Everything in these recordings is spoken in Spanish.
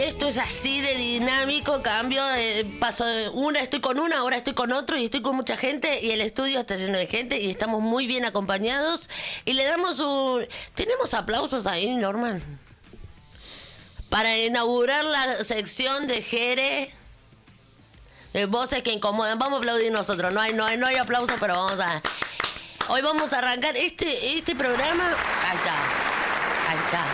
esto es así de dinámico, cambio, paso de una, estoy con una, ahora estoy con otro y estoy con mucha gente y el estudio está lleno de gente y estamos muy bien acompañados y le damos ¿Tenemos aplausos ahí, Norman? Para inaugurar la sección de Jere. Voces que incomodan. Vamos a aplaudir nosotros. No hay aplausos, pero vamos a... Hoy vamos a arrancar este programa. Ahí está.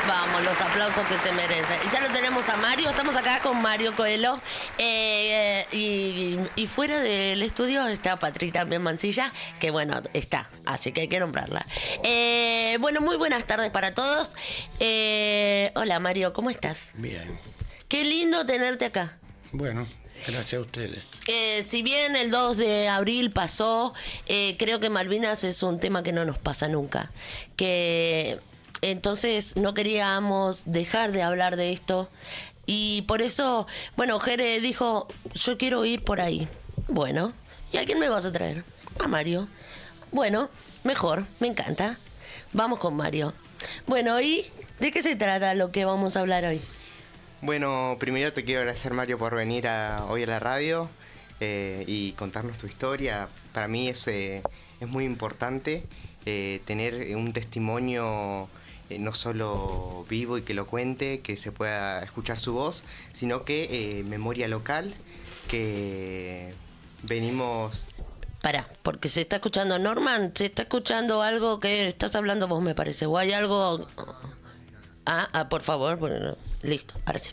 Vamos, los aplausos que se merecen. Y ya lo tenemos a Mario. Estamos acá con Mario Coelho. Y fuera del estudio está Patri también Mancilla, que bueno, está. Así que hay que nombrarla. Bueno, muy buenas tardes para todos. Hola Mario, ¿cómo estás? Bien. Qué lindo tenerte acá. Bueno, gracias a ustedes. Si bien el 2 de abril pasó, creo que Malvinas es un tema que no nos pasa nunca. Entonces no queríamos dejar de hablar de esto. Y por eso, bueno, Jere dijo, yo quiero ir por ahí. Bueno, ¿y a quién me vas a traer? A Mario. Bueno, mejor, me encanta. Vamos con Mario. Bueno, ¿y de qué se trata lo que vamos a hablar hoy? Bueno, primero te quiero agradecer, Mario, por venir hoy a la radio y contarnos tu historia. Para mí es muy importante tener un testimonio no solo vivo y que lo cuente, que se pueda escuchar su voz, sino que memoria local, que venimos... Pará, porque se está escuchando Norman, se está escuchando algo que estás hablando vos, me parece, o hay algo... por favor, bueno, listo, ahora sí.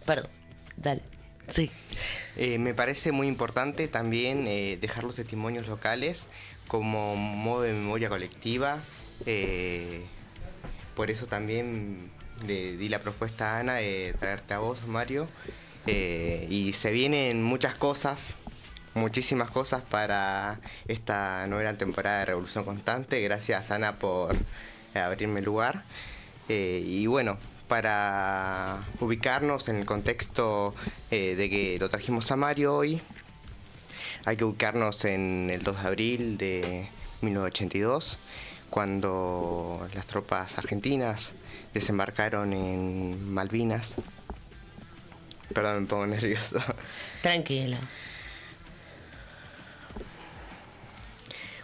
Perdón, dale. Sí. Me parece muy importante también dejar los testimonios locales como modo de memoria colectiva. Por eso también le di la propuesta a Ana de traerte a vos, Mario. Y se vienen muchas cosas, muchísimas cosas para esta nueva temporada de Revolución Constante. Gracias, Ana, por abrirme el lugar. Y bueno, para ubicarnos en el contexto de que lo trajimos a Mario hoy, hay que ubicarnos en el 2 de abril de 1982, cuando las tropas argentinas desembarcaron en Malvinas. Perdón, me pongo nervioso. Tranquila.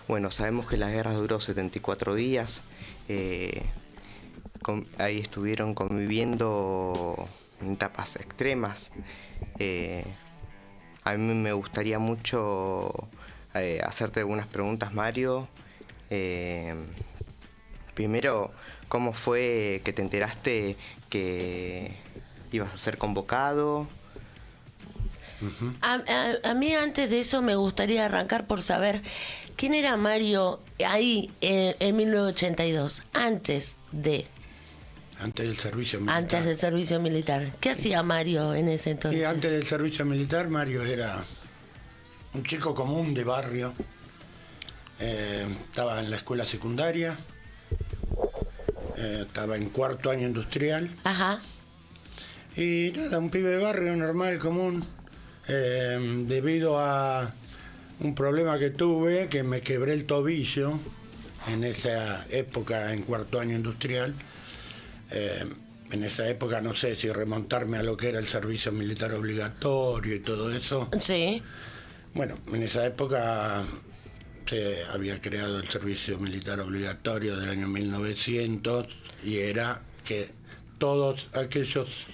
Bueno, sabemos que la guerra duró 74 días. Ahí estuvieron conviviendo en etapas extremas. A mí me gustaría mucho hacerte algunas preguntas, Mario. Primero, ¿cómo fue que te enteraste que ibas a ser convocado? Uh-huh. A mí antes de eso me gustaría arrancar por saber quién era Mario ahí en 1982, antes del servicio militar. ¿Qué hacía Mario en ese entonces? Y antes del servicio militar, Mario era un chico común de barrio. Estaba en la escuela secundaria, estaba en cuarto año industrial. Ajá. Y nada, un pibe de barrio normal, común. Debido a un problema que tuve, que me quebré el tobillo en esa época, en cuarto año industrial. En esa época no sé si remontarme a lo que era el servicio militar obligatorio y todo eso. Sí. Bueno, en esa época se había creado el servicio militar obligatorio del año 1900 y era que todos aquellos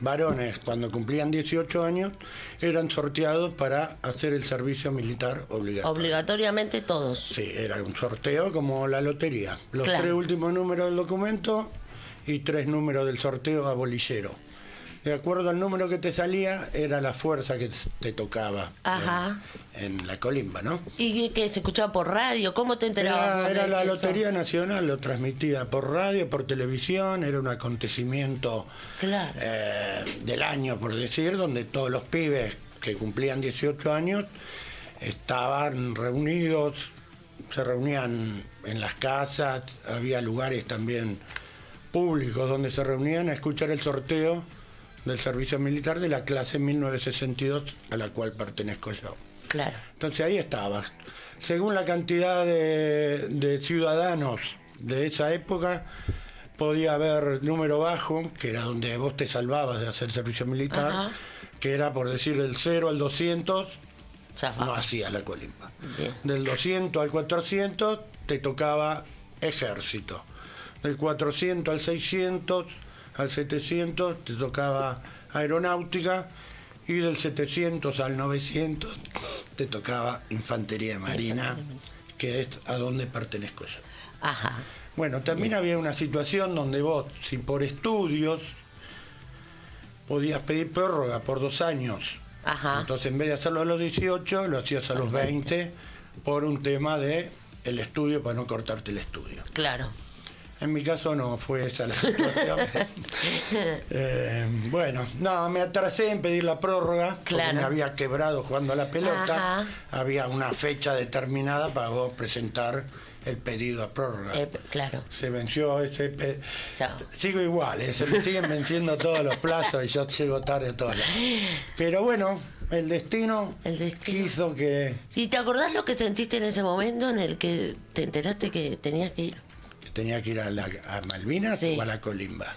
varones cuando cumplían 18 años eran sorteados para hacer el servicio militar obligatorio. Obligatoriamente todos. Sí, era un sorteo como la lotería. Los Claro. 3 últimos números del documento y 3 números del sorteo a bolillero. De acuerdo al número que te salía, era la fuerza que te tocaba. Ajá. En la colimba, ¿no? ¿Y que se escuchaba por radio? ¿Cómo te enterabas? Era la eso? Lotería Nacional, lo transmitía por radio, por televisión, era un acontecimiento Claro. del año, por decir, donde todos los pibes que cumplían 18 años estaban reunidos, se reunían en las casas, había lugares también públicos donde se reunían a escuchar el sorteo del servicio militar de la clase 1962 a la cual pertenezco yo. Claro. Entonces ahí estaba. Según la cantidad de ciudadanos de esa época, podía haber número bajo, que era donde vos te salvabas de hacer servicio militar, Ajá. que era por decir del 0 al 200, Zafaba. no hacía la colimba. Bien. Del 200 al 400 te tocaba ejército. Del 400 al 600, al 700 te tocaba aeronáutica. Y del 700 al 900 te tocaba infantería marina, que es a donde pertenezco yo. Ajá. Bueno, también había una situación donde vos, si por estudios, podías pedir prórroga por 2 años. Ajá. Entonces, en vez de hacerlo a los 18, lo hacías a los 20 por un tema de el estudio, para no cortarte el estudio. Claro. En mi caso no fue esa la situación. Bueno, no, me atrasé en pedir la prórroga, porque Claro. me había quebrado jugando a la pelota. Ajá. Había una fecha determinada para vos presentar el pedido a prórroga. Claro. Se venció ese... Chao. Sigo igual, se me siguen venciendo todos los plazos y yo llego tarde a todos lados. Pero bueno, el destino quiso que ¿Sí te acordás lo que sentiste en ese momento en el que te enteraste que tenías que ir? tenía que ir a Malvinas Sí. o a la colimba.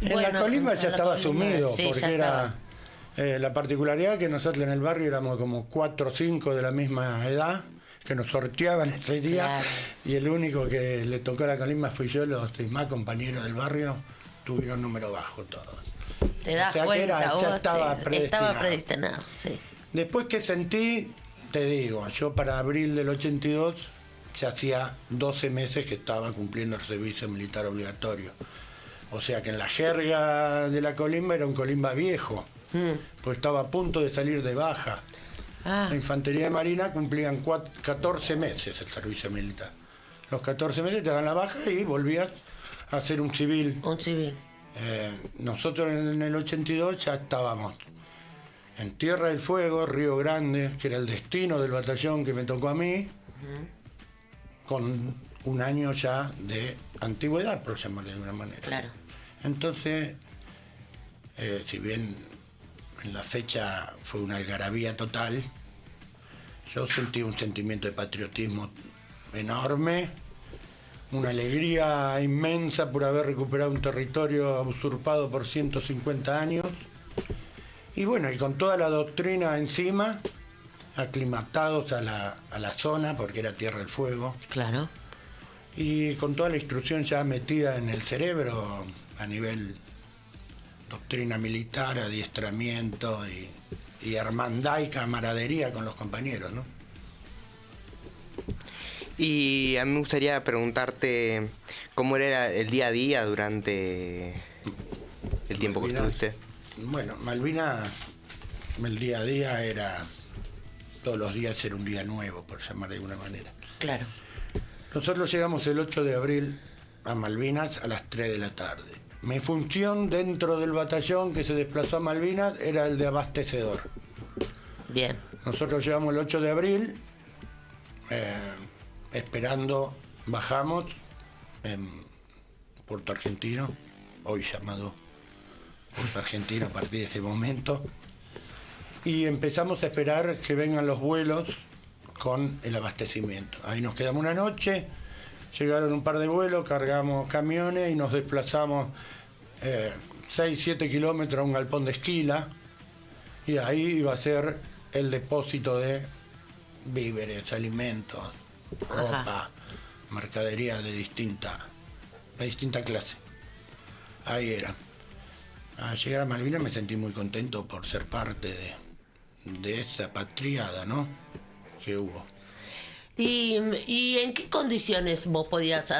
En Bueno, la colimba a ya la estaba colimba, asumido, sí, porque ya era la particularidad que nosotros en el barrio éramos como 4 o 5 de la misma edad, que nos sorteaban ese día, Claro. y el único que le tocó a la colimba fui yo. Los demás compañeros del barrio tuvieron número bajo todos. Te das O sea que cuenta, ya vos, estaba sí, predestinado. estaba predestinado, sí. Después que sentí, te digo, yo para abril del 82 ya hacía 12 meses que estaba cumpliendo el servicio militar obligatorio. O sea que en la jerga de la colimba era un colimba viejo, pues estaba a punto de salir de baja. Ah, La infantería de marina cumplían 14 meses el servicio militar. Los 14 meses te dan la baja y volvías a ser un civil. un civil. Nosotros en el 82 ya estábamos en Tierra del Fuego, Río Grande, que era el destino del batallón que me tocó a mí, con un año ya de antigüedad, por llamarle de alguna manera. Claro. Entonces, si bien en la fecha fue una algarabía total, yo sentí un sentimiento de patriotismo enorme, una alegría inmensa por haber recuperado un territorio usurpado por 150 años, y bueno, y con toda la doctrina encima, aclimatados a la zona, porque era Tierra del Fuego, Claro. y con toda la instrucción ya metida en el cerebro a nivel doctrina militar, adiestramiento y hermandad y camaradería con los compañeros, ¿no? Y a mí me gustaría preguntarte cómo era el día a día durante el tiempo que Malvinas. estuviste. Bueno, Malvinas, el día a día era, todos los días era un día nuevo, por llamar de alguna manera. Claro. Nosotros llegamos el 8 de abril a Malvinas a las 3 de la tarde. Mi función dentro del batallón que se desplazó a Malvinas era el de abastecedor. Bien. Nosotros llegamos el 8 de abril, esperando, bajamos en Puerto Argentino, hoy llamado Puerto Argentino a partir de ese momento, y empezamos a esperar que vengan los vuelos con el abastecimiento. Ahí nos quedamos una noche, llegaron un par de vuelos, cargamos camiones y nos desplazamos 6-7 kilómetros a un galpón de Esquila, y ahí iba a ser el depósito de víveres, alimentos, ropa, Ajá. mercadería de distinta clase. Ahí era. Al llegar a Malvinas me sentí muy contento por ser parte de esa patriada, ¿no?, que hubo. ¿Y en qué condiciones vos podías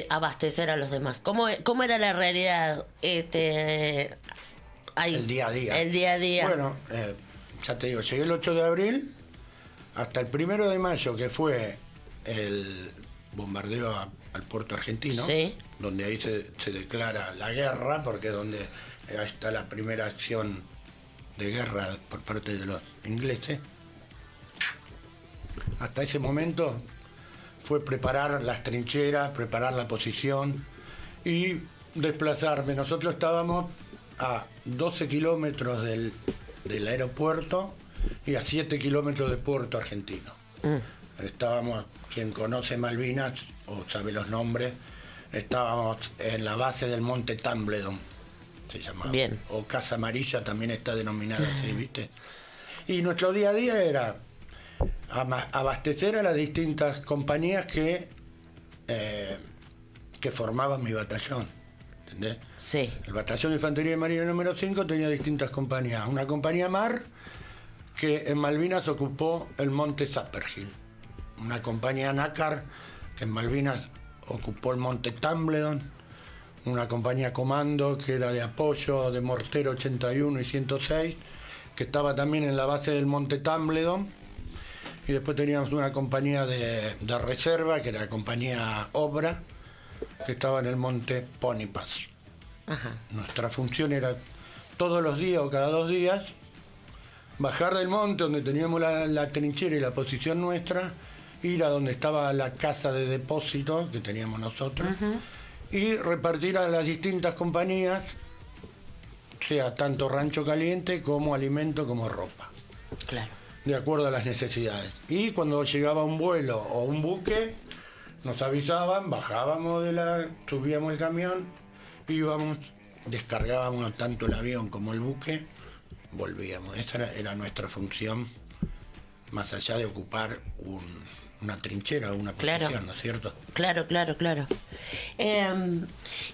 abastecer a los demás? ¿Cómo era la realidad ahí? El día a día. El día a día. Bueno, ya te digo, llegué el 8 de abril hasta el 1 de mayo, que fue el bombardeo al puerto argentino, Sí. donde ahí se declara la guerra, porque es donde está la primera acción de guerra por parte de los ingleses. Hasta ese momento fue preparar las trincheras, preparar la posición y desplazarme. Nosotros estábamos a 12 kilómetros del aeropuerto y a 7 kilómetros de Puerto Argentino. Estábamos, quien conoce Malvinas o sabe los nombres, estábamos en la base del Monte Tumbledon, se llamaba. Bien. O Casa Amarilla también está denominada así, ¿viste? Y nuestro día a día era abastecer a las distintas compañías que formaban mi batallón. ¿Entendés? Sí. El batallón de Infantería de Marina número 5 tenía distintas compañías. Una compañía Mar, que en Malvinas ocupó el Monte Zapperhill. Una compañía Nácar, que en Malvinas ocupó el Monte Tumbledon. Una compañía Comando, que era de apoyo de Mortero 81 y 106, que estaba también en la base del Monte Tumbledon. Y después teníamos una compañía de reserva, que era la compañía Obra, que estaba en el Monte Boniface. Ajá. Nuestra función era todos los días o cada 2 días bajar del monte donde teníamos la trinchera y la posición nuestra, ir a donde estaba la casa de depósito que teníamos nosotros, y repartir a las distintas compañías, sea tanto rancho caliente como alimento como ropa, Claro. de acuerdo a las necesidades. Y cuando llegaba un vuelo o un buque, nos avisaban, bajábamos subíamos el camión, íbamos, descargábamos tanto el avión como el buque, volvíamos. Esa era nuestra función, más allá de ocupar una trinchera o una posición, Claro. ¿no es cierto? Claro.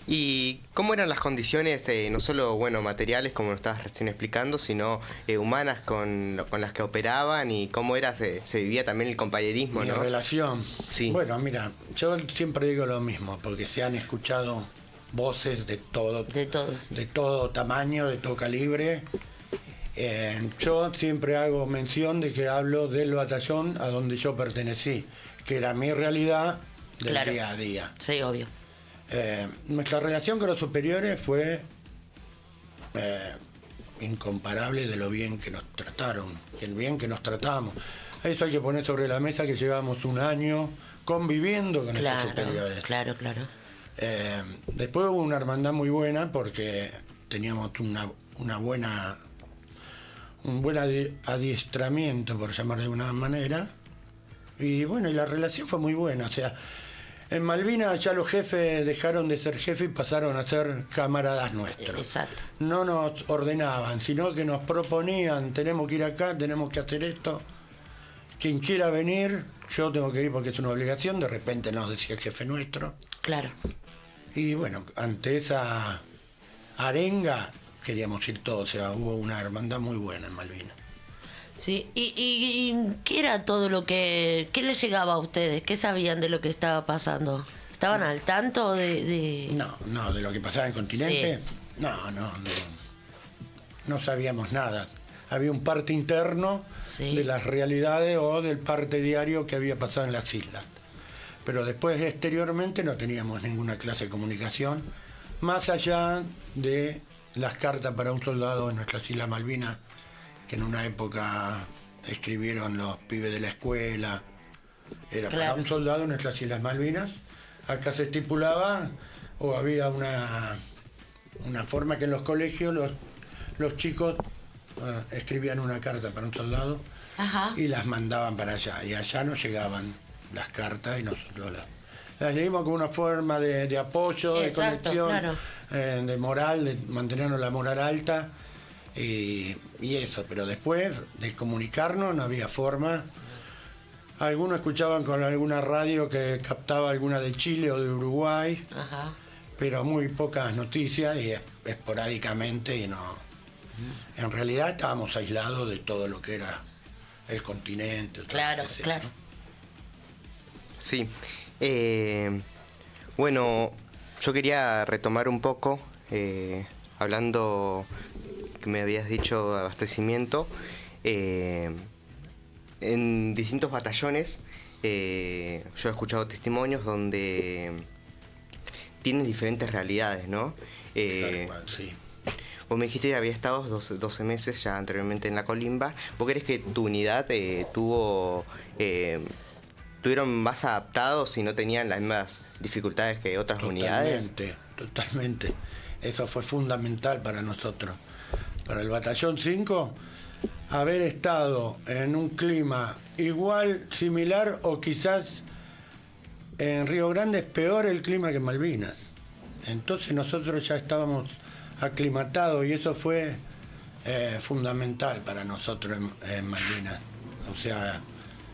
¿Y cómo eran las condiciones, no solo materiales, como nos estabas recién explicando, sino humanas con las que operaban, y cómo se vivía también el compañerismo, Mi ¿no? relación. Sí. Bueno, mira, yo siempre digo lo mismo, porque se han escuchado voces de todo tamaño, de todo calibre. Yo siempre hago mención de que hablo del batallón a donde yo pertenecí, que era mi realidad del Claro. día a día. Sí, obvio. Nuestra relación con los superiores fue incomparable de lo bien que nos trataron, el bien que nos tratamos. Eso hay que poner sobre la mesa, que llevamos 1 año conviviendo con estos superiores. Claro. Después hubo una hermandad muy buena porque teníamos un buen adiestramiento, por llamar de alguna manera, y bueno, y la relación fue muy buena. O sea, en Malvinas ya los jefes dejaron de ser jefes y pasaron a ser camaradas nuestros. Exacto. No nos ordenaban, sino que nos proponían: tenemos que ir acá, tenemos que hacer esto, quien quiera venir, yo tengo que ir porque es una obligación. De repente nos decía el jefe nuestro. Claro. Y bueno, ante esa arenga queríamos ir todos. O sea, hubo una hermandad muy buena en Malvinas. Sí, ¿y qué era todo qué les llegaba a ustedes? ¿Qué sabían de lo que estaba pasando? ¿Estaban al tanto de...? No, de lo que pasaba en el continente. Sí. No sabíamos nada. Había un parte interno Sí. de las realidades o del parte diario que había pasado en las islas. Pero después, exteriormente, no teníamos ninguna clase de comunicación, más allá de las cartas para un soldado en nuestras Islas Malvinas, que en una época escribieron los pibes de la escuela. Era Claro. para un soldado en nuestras Islas Malvinas. Acá se estipulaba, o había una forma que en los colegios los chicos escribían una carta para un soldado. Ajá. Y las mandaban para allá, y allá nos llegaban las cartas y nosotros las leímos como una forma de apoyo, Exacto, de conexión, claro. de moral, de mantenernos la moral alta, y eso. Pero después de comunicarnos no había forma. Algunos escuchaban con alguna radio que captaba alguna de Chile o de Uruguay, Ajá. pero muy pocas noticias y esporádicamente, y no. En realidad estábamos aislados de todo lo que era el continente. Claro, lo que sea. claro. Sí. Bueno, yo quería retomar un poco, hablando que me habías dicho de abastecimiento. En distintos batallones, yo he escuchado testimonios donde tienen diferentes realidades, ¿no? Tal cual, sí. Vos me dijiste que había estado 12 meses ya anteriormente en la Colimba. ¿Vos crees que tu unidad tuvieron más adaptados y no tenían las mismas dificultades que otras unidades? Totalmente. Eso fue fundamental para nosotros. Para el Batallón 5, haber estado en un clima igual, similar o quizás en Río Grande es peor el clima que en Malvinas. Entonces nosotros ya estábamos aclimatados y eso fue fundamental para nosotros en Malvinas. O sea,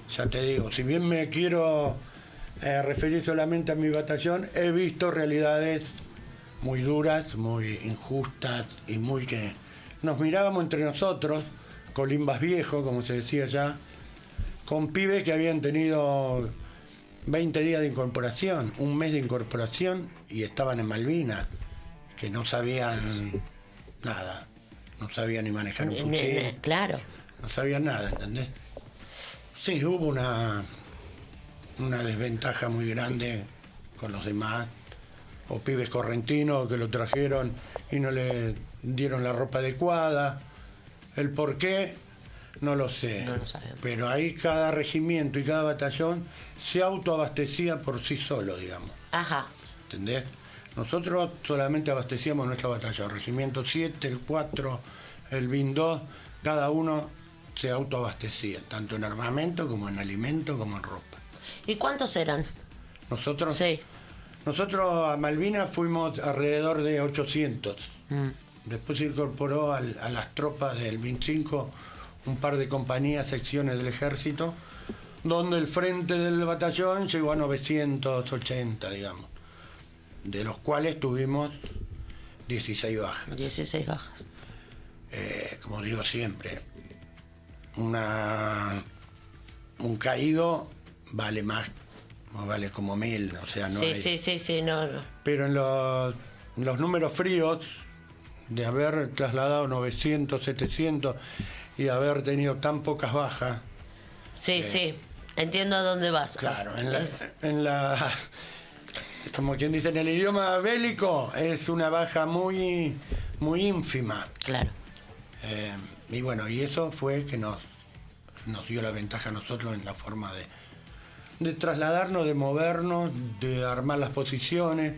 ya te digo, si bien me quiero referir solamente a mi batallón, he visto realidades muy duras, muy injustas y muy que nos mirábamos entre nosotros, colimbas viejos, como se decía ya, con pibes que habían tenido 20 días de incorporación, un mes de incorporación y estaban en Malvinas, que no sabían nada, no sabían ni manejar un fusil, Claro. no sabían nada, ¿entendés? Sí, hubo una desventaja muy grande con los demás, o pibes correntinos que lo trajeron y no le dieron la ropa adecuada. El por qué, no lo sé. No lo sabemos. Pero ahí cada regimiento y cada batallón se autoabastecía por sí solo, digamos. Ajá. ¿Entendés? Nosotros solamente abastecíamos nuestro batallón. Regimiento 7, el 4, el BIN 2, cada uno se autoabastecía, tanto en armamento como en alimento como en ropa. ¿Y cuántos eran? Nosotros, Sí. nosotros a Malvinas fuimos alrededor de 800. Mm. Después se incorporó a las tropas del 25 un par de compañías, secciones del ejército, donde el frente del batallón llegó a 980, digamos, de los cuales tuvimos 16 bajas. 16 bajas. Como digo siempre, un caído vale más, no vale como 1000, o sea, no Sí, hay... sí, no. Pero en los números fríos, de haber trasladado 900, 700 y haber tenido tan pocas bajas, Sí, sí. Entiendo a dónde vas. claro, como quien dice, en el idioma bélico es una baja muy, muy ínfima. Claro. Y bueno, y eso fue que nos dio la ventaja a nosotros en la forma de trasladarnos, de movernos, de armar las posiciones.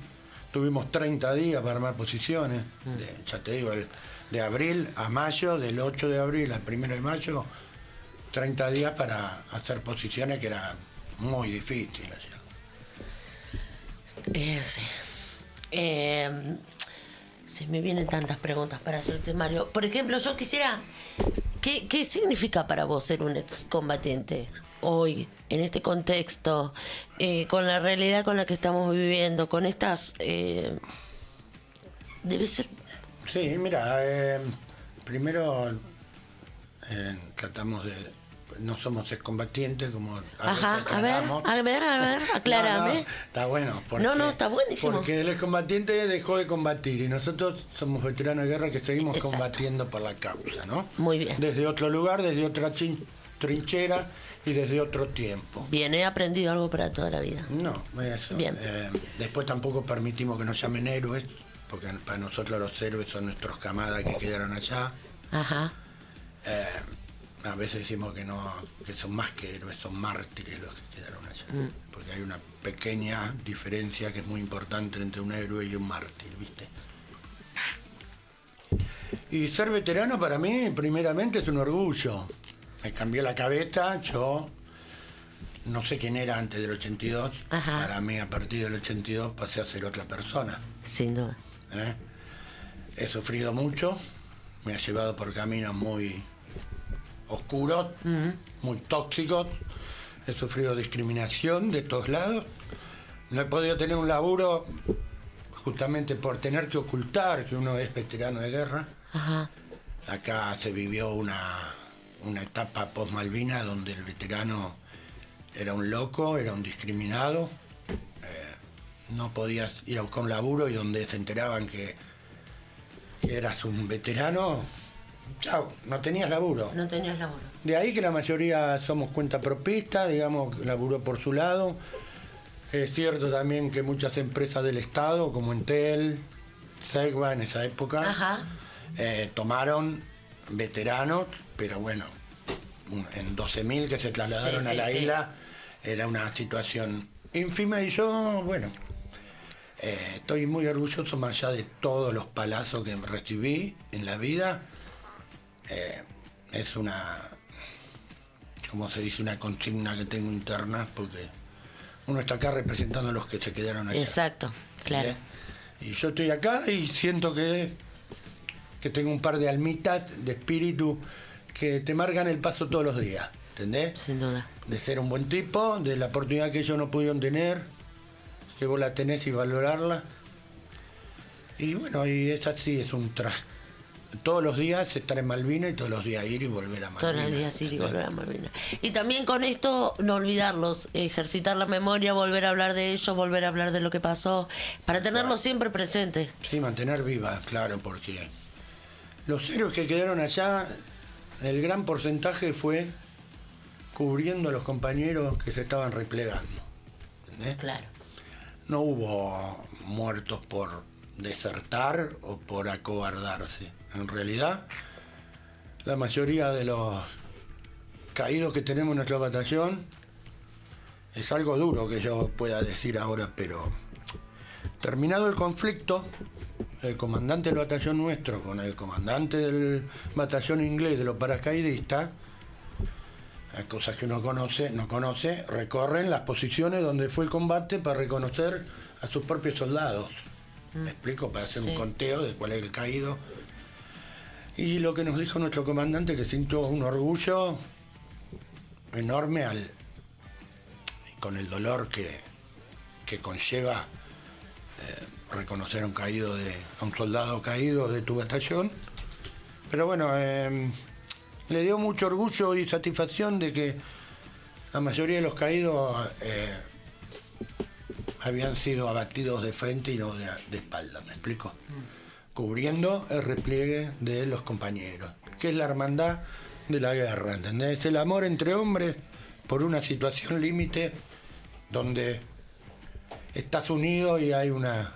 Tuvimos 30 días para armar posiciones, ya te digo, de abril a mayo, del 8 de abril al 1 de mayo, 30 días para hacer posiciones que era muy difícil. Sí. Se me vienen tantas preguntas para hacerte, Mario. Por ejemplo, yo quisiera... ¿Qué significa para vos ser un excombatiente hoy, en este contexto, con la realidad con la que estamos viviendo, con estas... debe ser... Sí, mira, primero tratamos de... No somos excombatientes como Ajá, veces a ver, aclaramos. aclárame. No, está bueno. No, está buenísimo. Porque el excombatiente dejó de combatir y nosotros somos veteranos de guerra que seguimos Exacto. combatiendo por la causa, ¿no? Muy bien. Desde otro lugar, desde otra trinchera y desde otro tiempo. Bien, he aprendido algo para toda la vida. No, eso. Bien. Después tampoco permitimos que nos llamen héroes, porque para nosotros los héroes son nuestros camadas que quedaron allá. Ajá. A veces decimos que son más que héroes, son mártires los que quedaron allá. Porque hay una pequeña diferencia que es muy importante entre un héroe y un mártir, ¿viste? Y ser veterano para mí, primeramente, es un orgullo. Me cambió la cabeza, yo no sé quién era antes del 82. Ajá. Para mí, a partir del 82, pasé a ser otra persona. Sin duda. He sufrido mucho, me ha llevado por caminos muy oscuros, muy tóxicos, he sufrido discriminación de todos lados, no he podido tener un laburo justamente por tener que ocultar que uno es veterano de guerra. Ajá. Acá se vivió una etapa post-Malvina donde el veterano era un loco, era un discriminado, no podías ir a buscar un laburo y donde se enteraban que eras un veterano, chao, no tenías laburo. No tenías laburo. De ahí que la mayoría somos cuentapropistas, digamos, laburó por su lado. Es cierto también que muchas empresas del Estado, como Entel, Segva en esa época, Ajá. tomaron veteranos, pero bueno, en 12.000 que se trasladaron a la isla, era una situación ínfima y yo, bueno, estoy muy orgulloso más allá de todos los palazos que recibí en la vida. Es una, como se dice, una consigna que tengo interna, porque uno está acá representando a los que se quedaron allá. Exacto, claro. Y yo estoy acá y siento que tengo un par de almitas de espíritu que te marcan el paso todos los días, ¿entendés? Sin duda. De ser un buen tipo, de la oportunidad que ellos no pudieron tener, que vos la tenés y valorarla. Y bueno, y es así, es un todos los días estar en Malvinas y todos los días ir y volver a Malvinas. Todos los días ir y volver a Malvinas. Y también con esto, no olvidarlos, ejercitar la memoria, volver a hablar de ellos, volver a hablar de lo que pasó, para tenerlos siempre presentes. Sí, mantener viva, claro, porque los héroes que quedaron allá, el gran porcentaje fue cubriendo a los compañeros que se estaban replegando. ¿Entendés? Claro. No hubo muertos por desertar o por acobardarse. En realidad, la mayoría de los caídos que tenemos en nuestra batallón, es algo duro que yo pueda decir ahora, pero terminado el conflicto, el comandante del batallón nuestro con el comandante del batallón inglés de los paracaidistas, cosas que uno no conoce, recorren las posiciones donde fue el combate para reconocer a sus propios soldados. ¿Me explico? Para hacer un conteo de cuál es el caído. Y lo que nos dijo nuestro comandante, que sintió un orgullo enorme con el dolor que conlleva reconocer a un soldado caído de tu batallón. Pero bueno, le dio mucho orgullo y satisfacción de que la mayoría de los caídos habían sido abatidos de frente y no de espalda, ¿me explico? Cubriendo el repliegue de los compañeros, que es la hermandad de la guerra, ¿entendés? Es el amor entre hombres por una situación límite donde estás unido y hay una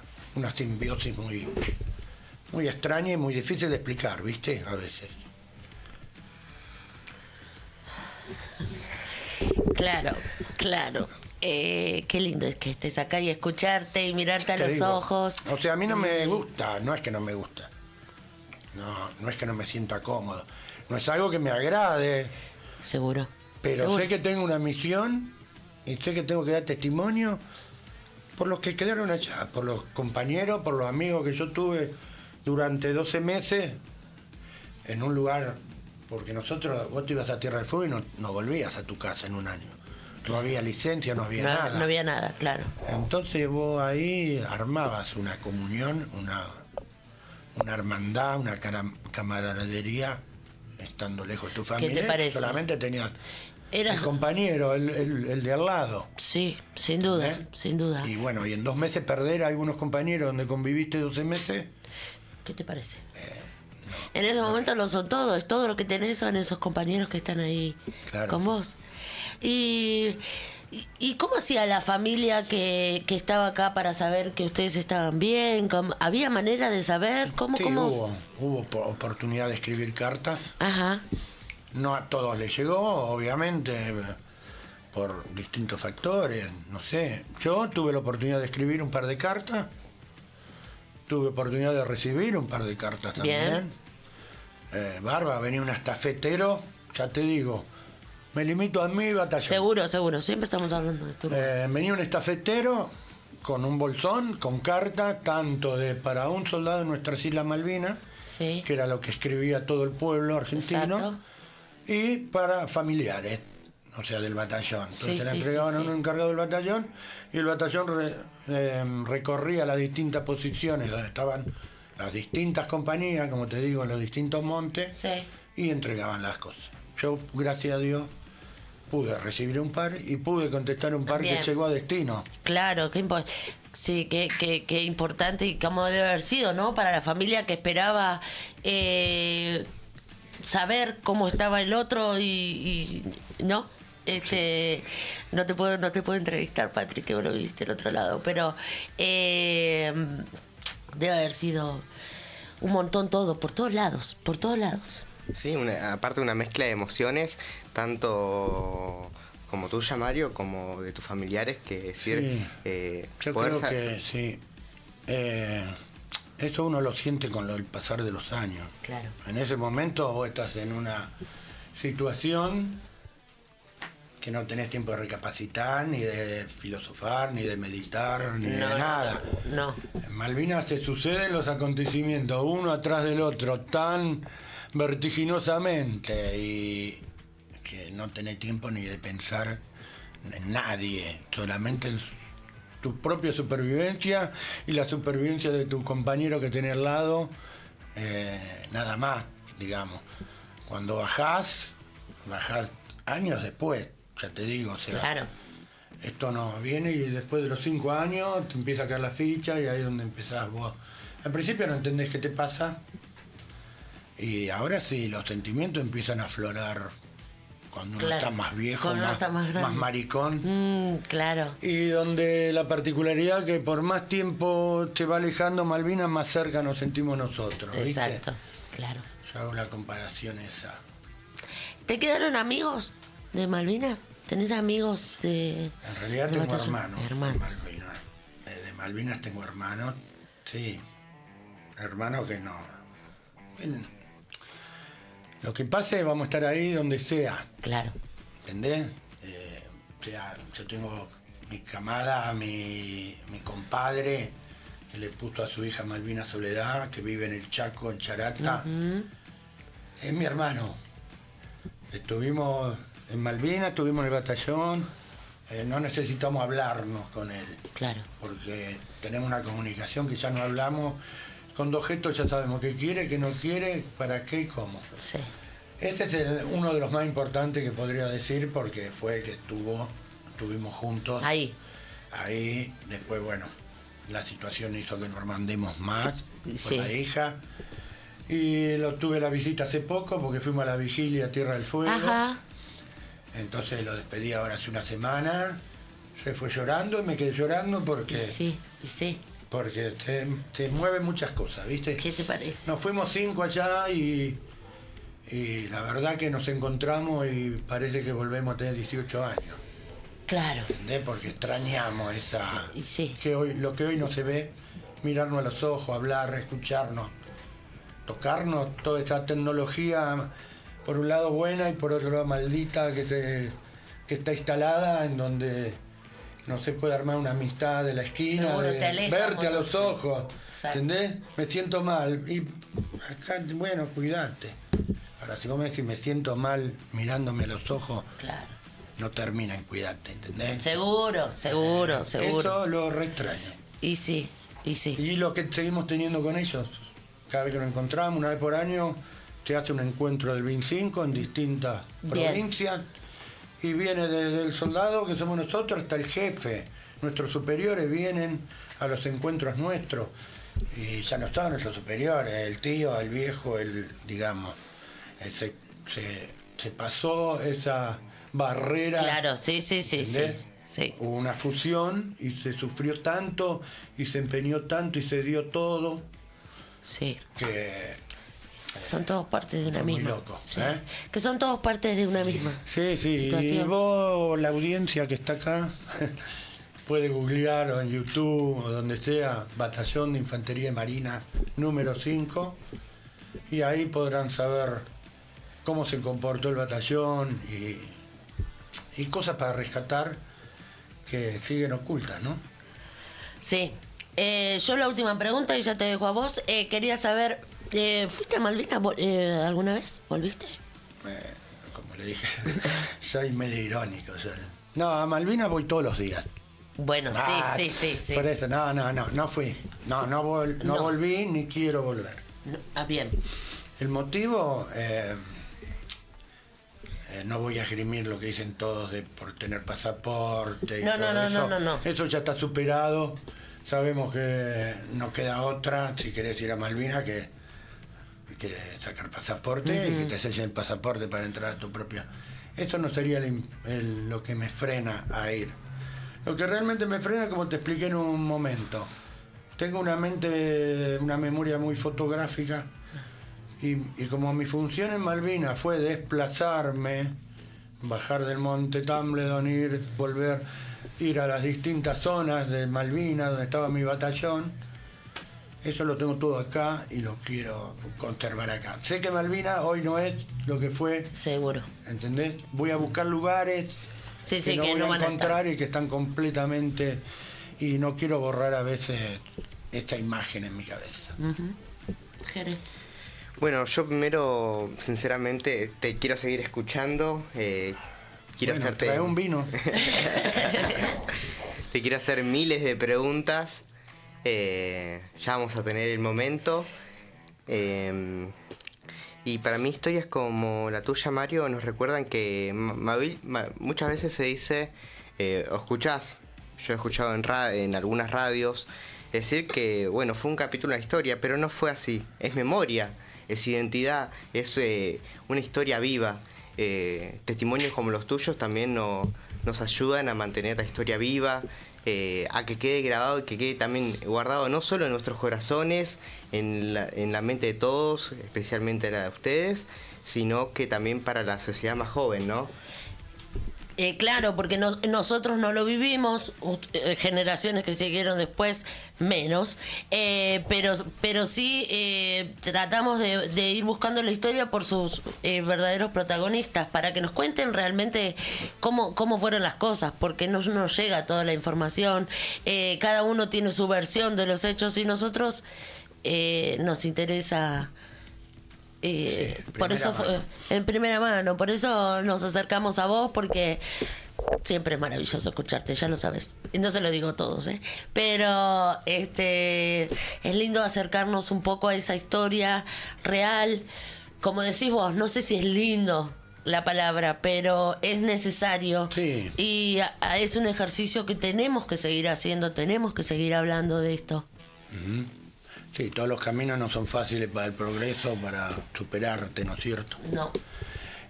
simbiosis muy extraña y muy difícil de explicar, ¿viste? A veces. Claro. Qué lindo es que estés acá y escucharte y mirarte a los ojos. O sea, a mí no me gusta, no es que no me gusta. No es que no me sienta cómodo. No es algo que me agrade. Seguro. Pero sé que tengo una misión y sé que tengo que dar testimonio por los que quedaron allá, por los compañeros, por los amigos que yo tuve durante 12 meses en un lugar, porque vos te ibas a Tierra del Fuego y no volvías a tu casa en un año. No había licencia, no había nada. No había nada, claro. Entonces vos ahí armabas una comunión, una hermandad, una camaradería, estando lejos de tu familia. ¿Qué te parece? Solamente tenías el compañero, el de al lado. Sí, sin duda, sin duda. Y bueno, y en 2 meses perder a algunos compañeros donde conviviste 12 meses. ¿Qué te parece? En ese momento lo son todo, es todo lo que tenés son esos compañeros que están ahí con vos. ¿Y cómo hacía la familia que estaba acá para saber que ustedes estaban bien? ¿Había manera de saber? Sí, ¿Cómo? Hubo oportunidad de escribir cartas. Ajá. No a todos les llegó, obviamente, por distintos factores, no sé. Yo tuve la oportunidad de escribir un par de cartas, tuve oportunidad de recibir un par de cartas también. Barba, venía un estafetero, ya te digo, me limito a mi batallón. Seguro, siempre estamos hablando de esto. Venía un estafetero con un bolsón, con cartas, tanto para un soldado de nuestras Islas Malvinas, que era lo que escribía todo el pueblo argentino, exacto, y para familiares, o sea, del batallón. Entonces se la entregaban a un encargado del batallón y el batallón recorría las distintas posiciones donde estaban las distintas compañías, como te digo, en los distintos montes, y entregaban las cosas. Yo, gracias a Dios, pude recibir un par y pude contestar un par que llegó a destino. Claro, qué importante y cómo debe haber sido, ¿no? Para la familia que esperaba saber cómo estaba el otro y ¿no? No te puedo entrevistar, Patrick, que vos lo viste del otro lado, pero debe haber sido un montón todo, por todos lados. Sí, aparte una mezcla de emociones, tanto como tuya, Mario, como de tus familiares, que decir... Yo creo que sí. Eso uno lo siente con el pasar de los años. Claro. En ese momento vos estás en una situación que no tenés tiempo de recapacitar, ni de filosofar, ni de meditar, ni de No, nada. No. En Malvinas se suceden los acontecimientos uno atrás del otro tan vertiginosamente y que no tenés tiempo ni de pensar en nadie, solamente en tu propia supervivencia y la supervivencia de tu compañero que tenés al lado, nada más, digamos. Cuando bajás años después, ya te digo, o sea, Claro. esto no viene y después de los 5 años te empieza a caer la ficha y ahí es donde empezás vos. Al principio no entendés qué te pasa y ahora sí, los sentimientos empiezan a aflorar cuando uno Claro. está más viejo, Cuando uno está más grande. maricón. Claro. Y donde la particularidad que por más tiempo se va alejando Malvinas, más cerca nos sentimos nosotros. ¿viste? Exacto. Claro. Yo hago la comparación esa. ¿Te quedaron amigos de Malvinas? ¿Tenés amigos de...? En realidad de tengo batalla? hermanos. Hermanos. De Malvinas. De Malvinas tengo hermanos, sí. Hermanos que no. Lo que pase, vamos a estar ahí donde sea. Claro. ¿Entendés? O sea, yo tengo mi camada, mi compadre, que le puso a su hija Malvina Soledad, que vive en el Chaco, en Charata. Es mi hermano. Estuvimos en Malvinas, estuvimos en el batallón. No necesitamos hablarnos con él, Claro. porque tenemos una comunicación que ya no hablamos. Con 2 gestos ya sabemos qué quiere, qué no quiere, para qué y cómo. Sí. Este es uno de los más importantes que podría decir, porque fue el que estuvimos juntos. Ahí. Ahí, después, bueno, la situación hizo que nos mandemos más Sí. con la hija. Y lo tuve la visita hace poco, porque fuimos a la vigilia Tierra del Fuego. Ajá. Entonces lo despedí ahora hace una semana. Se fue llorando y me quedé llorando porque, Sí. porque te mueven muchas cosas, ¿viste? ¿Qué te parece? Nos fuimos 5 allá y la verdad que nos encontramos y parece que volvemos a tener 18 años. Claro. ¿Entendés? Porque extrañamos esa... Y sí. Lo que hoy no se ve, mirarnos a los ojos, hablar, escucharnos, tocarnos, toda esa tecnología, por un lado buena y por otro lado maldita, que está instalada en donde no se puede armar una amistad de la esquina, Seguro, de te aleja verte a mucho. los ojos, Exacto. ¿entendés? Me siento mal y acá, bueno, cuidate. Ahora, si vos me decís me siento mal mirándome a los ojos, Claro. no termina en cuidarte, ¿entendés? Seguro. Eso lo re extraño. Y sí. Y lo que seguimos teniendo con ellos, cada vez que nos encontramos, una vez por año, se hace un encuentro del 25 en distintas Bien. provincias y viene desde el soldado, que somos nosotros, hasta el jefe. Nuestros superiores vienen a los encuentros nuestros y ya no están nuestros superiores, el tío, el viejo, digamos. Se pasó esa barrera. Claro, sí. ¿Entendés? Sí. Hubo una fusión y se sufrió tanto y se empeñó tanto y se dio todo Sí. que Son todos partes de una fue muy misma. loco, Sí. ¿eh? Que son todos partes de una misma. sí, y situación. vos, la audiencia que está acá, puede googlear o en YouTube o donde sea, Batallón de Infantería de Marina número 5 y ahí podrán saber cómo se comportó el batallón y cosas para rescatar que siguen ocultas, ¿no? Sí. Yo la última pregunta y ya te dejo a vos. Quería saber, ¿fuiste a Malvinas alguna vez? ¿Volviste? Como le dije, soy medio irónico. O sea, no, a Malvinas voy todos los días. Bueno, sí. Por eso, no fui. No volví ni quiero volver. No, bien. El motivo, no voy a esgrimir lo que dicen todos por tener pasaporte y No, todo no, eso. no. Eso ya está superado. Sabemos que no queda otra, si querés ir a Malvinas, que sacar pasaporte y que te sellen el pasaporte para entrar a tu propia. Eso no sería lo que me frena a ir. Lo que realmente me frena, como te expliqué en un momento, tengo una memoria muy fotográfica y como mi función en Malvinas fue desplazarme, bajar del monte Tumbledon, ir a las distintas zonas de Malvinas donde estaba mi batallón, eso lo tengo todo acá y lo quiero conservar acá. Sé que Malvinas hoy no es lo que fue, Seguro. ¿entendés? Voy a buscar lugares Sí, que no que voy no a van a encontrar estar. y que están completamente... Y no quiero borrar a veces esta imagen en mi cabeza. Jere. Bueno, yo primero, sinceramente, te quiero seguir escuchando. Quiero Bueno, hacerte... trae un vino. Te quiero hacer miles de preguntas. Ya vamos a tener el momento. Y para mí historias como la tuya, Mario, nos recuerdan que muchas veces se dice, o escuchás, yo he escuchado en algunas radios, decir que, bueno, fue un capítulo de la historia, pero no fue así. Es memoria, es identidad, es una historia viva. Testimonios como los tuyos también nos ayudan a mantener la historia viva, a que quede grabado y que quede también guardado no solo en nuestros corazones, en la mente de todos, especialmente la de ustedes, sino que también para la sociedad más joven, ¿no? Claro, porque nosotros no lo vivimos, generaciones que siguieron después menos, pero sí tratamos de ir buscando la historia por sus verdaderos protagonistas, para que nos cuenten realmente cómo fueron las cosas, porque no nos llega toda la información, cada uno tiene su versión de los hechos y nosotros nos interesa... por eso en primera mano, por eso nos acercamos a vos, porque siempre es maravilloso escucharte, ya lo sabes. Y no se lo digo a todos, pero es lindo acercarnos un poco a esa historia real. Como decís vos, no sé si es lindo la palabra, pero es necesario. Sí. Y es un ejercicio que tenemos que seguir haciendo, tenemos que seguir hablando de esto. Sí, todos los caminos no son fáciles para el progreso, para superarte, ¿no es cierto? No.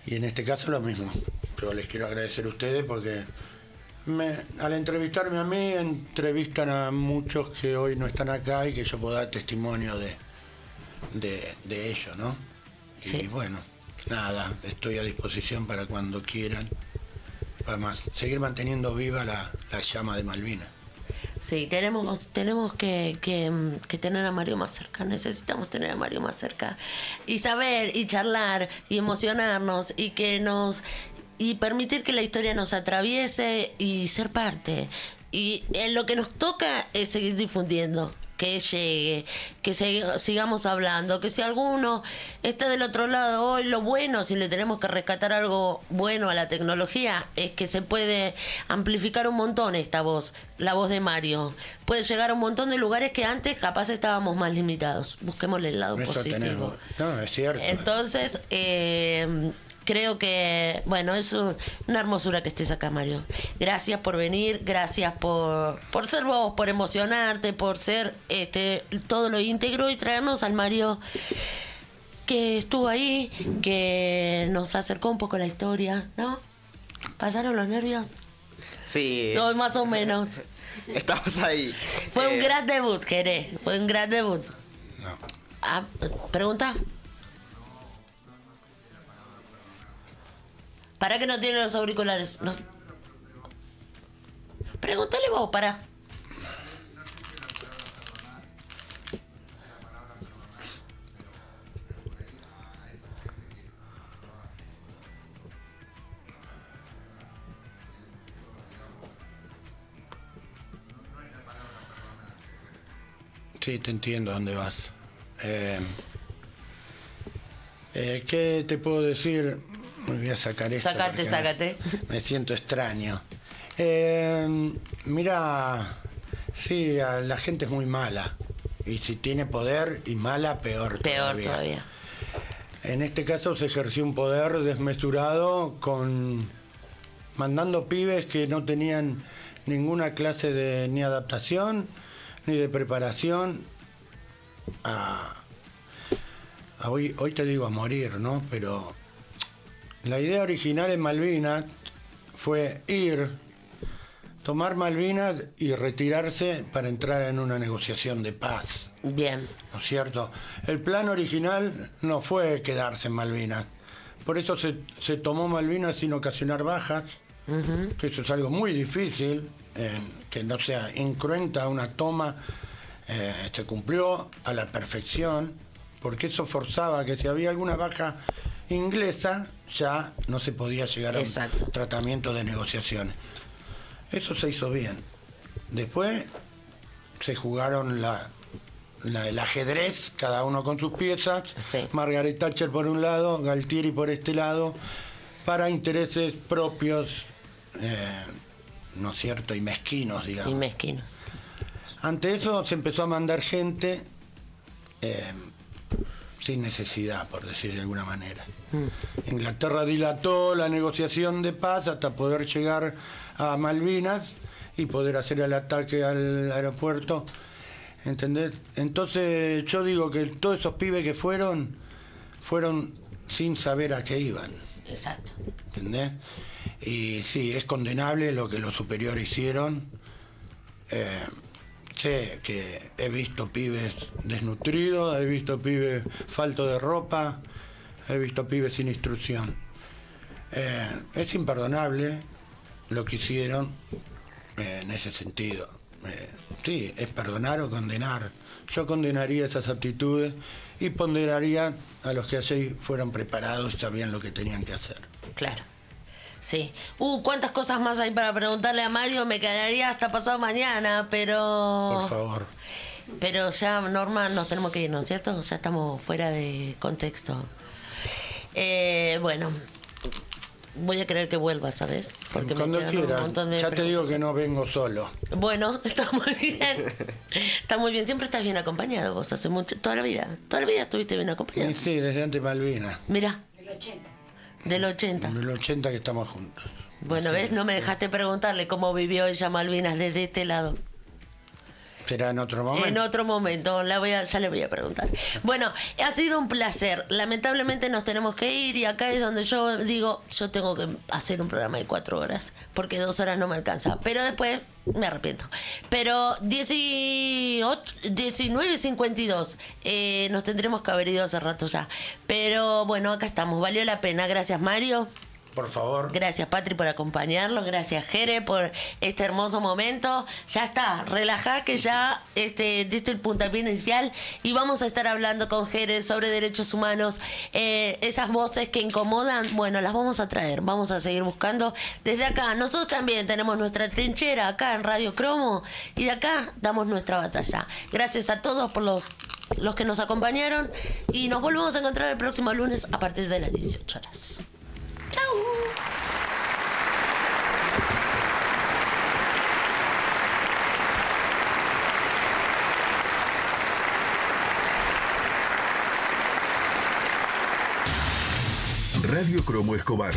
Y en este caso lo mismo. Yo les quiero agradecer a ustedes porque al entrevistarme a mí, entrevistan a muchos que hoy no están acá y que yo puedo dar testimonio de ello, ¿no? Sí. Y bueno, nada, estoy a disposición para cuando quieran, para seguir manteniendo viva la llama de Malvinas. Sí, tenemos que tener a Mario más cerca, necesitamos tener a Mario más cerca y saber y charlar y emocionarnos y permitir que la historia nos atraviese y ser parte. Y lo que nos toca es seguir difundiendo, que llegue, que sigamos hablando, que si alguno está del otro lado hoy, lo bueno, si le tenemos que rescatar algo bueno a la tecnología, es que se puede amplificar un montón esta voz, la voz de Mario. Puede llegar a un montón de lugares que antes capaz estábamos más limitados. Busquémosle el lado Eso positivo. tenemos. No, es cierto. Entonces, creo que, bueno, es una hermosura que estés acá, Mario. Gracias por venir, gracias por ser vos, por emocionarte, por ser todo lo íntegro y traernos al Mario que estuvo ahí, que nos acercó un poco a la historia, ¿no? ¿Pasaron los nervios? Sí. No, más o menos. Estamos ahí. Fue un gran debut, Jerez. Fue un gran debut. No. Ah, ¿pregunta? ¿Para qué no tiene los auriculares? Pregúntale vos, para. Sí, te entiendo a dónde vas. ¿Qué te puedo decir? Me voy a sacar esto. Sácate. Me siento extraño. Mira, sí, la gente es muy mala. Y si tiene poder y mala, peor todavía. En este caso se ejerció un poder desmesurado mandando pibes que no tenían ninguna clase de ni adaptación ni de preparación hoy te digo a morir, ¿no? Pero la idea original en Malvinas fue tomar Malvinas y retirarse para entrar en una negociación de paz. Bien. ¿No es cierto? El plan original no fue quedarse en Malvinas. Por eso se tomó Malvinas sin ocasionar bajas, que eso es algo muy difícil, que no sea incruenta una toma, se cumplió a la perfección, porque eso forzaba que si había alguna baja inglesa, ya no se podía llegar a Exacto. un tratamiento de negociaciones. Eso se hizo bien. Después se jugaron el ajedrez, cada uno con sus piezas, Sí. Margaret Thatcher por un lado, Galtieri por este lado, para intereses propios, ¿no es cierto?, y mezquinos, digamos. Y mezquinos. Ante eso se empezó a mandar gente sin necesidad, por decir de alguna manera. Inglaterra dilató la negociación de paz hasta poder llegar a Malvinas y poder hacer el ataque al aeropuerto. ¿Entendés? Entonces yo digo que todos esos pibes que fueron sin saber a qué iban. Exacto. ¿Entendés? Y sí, es condenable lo que los superiores hicieron. Sé que he visto pibes desnutridos, he visto pibes faltos de ropa, he visto pibes sin instrucción. Es imperdonable lo que hicieron en ese sentido. Sí, es perdonar o condenar. Yo condenaría esas actitudes y ponderaría a los que así fueron preparados y sabían lo que tenían que hacer. Claro. Sí. Cuántas cosas más hay para preguntarle a Mario. Me quedaría hasta pasado mañana, pero... Por favor. Pero ya, Norma, nos tenemos que ir, ¿no es cierto? Ya estamos fuera de contexto. Bueno, voy a querer que vuelvas, ¿sabes? Porque Cuando me quedan un quieras. montón de Ya te digo preguntas. que no vengo solo. Bueno, está muy bien. Está muy bien. Siempre estás bien acompañado vos, hace mucho, toda la vida. Toda la vida estuviste bien acompañado. Y sí, desde antes Malvinas. Mira. Del 80. En el 80 que estamos juntos. Bueno, ¿ves? No me dejaste preguntarle cómo vivió ella Malvinas desde este lado. Será en otro momento. En otro momento, ya le voy a preguntar. Bueno, ha sido un placer. Lamentablemente nos tenemos que ir y acá es donde yo digo, yo tengo que hacer un programa de 4 horas, porque 2 horas no me alcanza. Pero después me arrepiento. Pero 19:52, nos tendremos que haber ido hace rato ya. Pero bueno, acá estamos. Valió la pena. Gracias, Mario. Por favor. Gracias, Patri, por acompañarlo. Gracias, Jere, por este hermoso momento. Ya está, relajá que ya diste el puntapié inicial y vamos a estar hablando con Jere sobre derechos humanos. Esas voces que incomodan, bueno, las vamos a traer. Vamos a seguir buscando desde acá. Nosotros también tenemos nuestra trinchera acá en Radio Cromo y de acá damos nuestra batalla. Gracias a todos por los que nos acompañaron y nos volvemos a encontrar el próximo lunes a partir de las 18 horas. ¡Chao! Radio Cromo Escobar.